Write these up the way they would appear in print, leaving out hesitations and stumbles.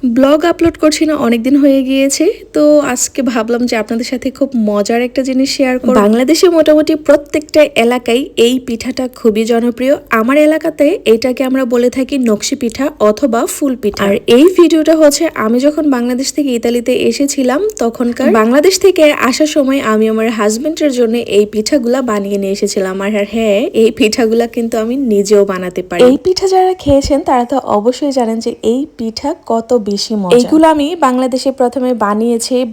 Blog upload করছি না অনেকদিন হয়ে গিয়েছে, তো আজকে ভাবলাম যে আপনাদের সাথে খুব মজার একটা জিনিস শেয়ার করব। বাংলাদেশে মোটামুটি প্রত্যেকটা এলাকায় এই পিঠাটা খুবই জনপ্রিয়। আমার এলাকাতে এটাকে আমরা বলে থাকি নকশি পিঠা অথবা ফুল পিঠা। আর এই ভিডিওটা হচ্ছে আমি যখন বাংলাদেশ থেকে ইতালিতে এসেছিলাম তখনকার। বাংলাদেশ থেকে আসার সময় আমি আমার হাজবেন্ডের জন্য এই পিঠাগুলা বানিয়ে নিয়ে এসেছিলাম। আর হ্যাঁ, এই পিঠাগুলা কিন্তু আমি নিজেও বানাতে পারি। এই পিঠা যারা খেয়েছেন তারা তো অবশ্যই জানেন যে এই পিঠা কত বেশি মজা। এইগুলো আমি বাংলাদেশে প্রথমে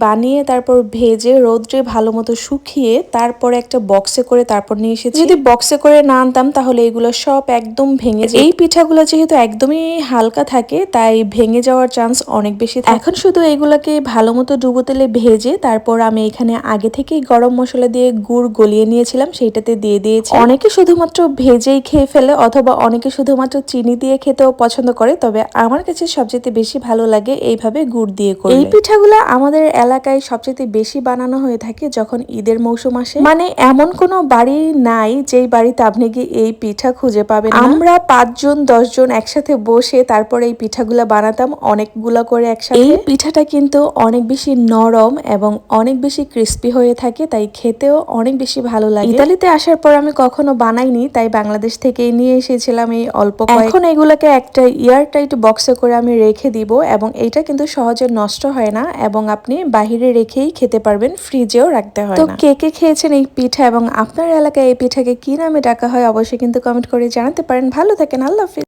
বানিয়ে তারপর ভেজে রোদ্রে ভালো মতো শুকিয়ে তারপরে একটা বক্সে করে তারপর নিয়ে এসেছি। যদি বক্সে করে না আনতাম তাহলে এগুলো সব একদম ভেঙে যায়। এই পিঠাগুলো যেহেতু একদমই হালকা থাকে তাই ভেঙে যাওয়ার চান্স অনেক বেশি থাকে। এখন শুধু এগুলাকে ভালো মতো ডুবো তেলে ভেজে তারপর আমি এখানে আগে থেকেই গরম মশলা দিয়ে গুড় গলিয়ে নিয়েছিলাম, সেইটাতে দিয়ে দিয়েছি। অনেকে শুধুমাত্র ভেজেই খেয়ে ফেলে অথবা অনেকে শুধুমাত্র চিনি দিয়ে খেতেও পছন্দ করে, তবে আমার কাছে সবচেয়ে বেশি ভালো লাগে এইভাবে গুড় দিয়ে করলে। এই পিঠাগুলো আমাদের এলাকায় সবচেয়ে বেশি বানানো হয়ে থাকে যখন ঈদের মৌসুম আসে। মানে এমন কোনো বাড়ি নাই যেই বাড়িতে আপনি কি এই পিঠা খুঁজে পাবেন না। আমরা 5 জন 10 জন একসাথে বসে তারপর এই পিঠাগুলা বানাতাম অনেকগুলা করে একসাথে। এই পিঠাটা কিন্তু অনেক বেশি নরম এবং অনেক বেশি ক্রিস্পি হয়ে থাকে, তাই খেতেও অনেক বেশি ভালো লাগে। ইতালিতে আসার পর আমি কখনো বানাইনি, তাই বাংলাদেশ থেকেই নিয়ে এসেছিলাম এই অল্প। এখন এগুলাকে একটা এয়ারটাইট বক্সে করে আমি রেখে দিব এবং এটা কিন্তু সহজে নষ্ট হয় না এবং আপনি বাহিরে রেখেই খেতে পারবেন, ফ্রিজেও রাখতে হয় না। তো কে কে খেয়েছেন এই পিঠা এবং আপনার এলাকায় এই পিঠাকে কি নামে ডাকা হয় অবশ্যই কিন্তু কমেন্ট করে জানাতে পারেন। ভালো থাকেন, আল্লাহ হাফেজ।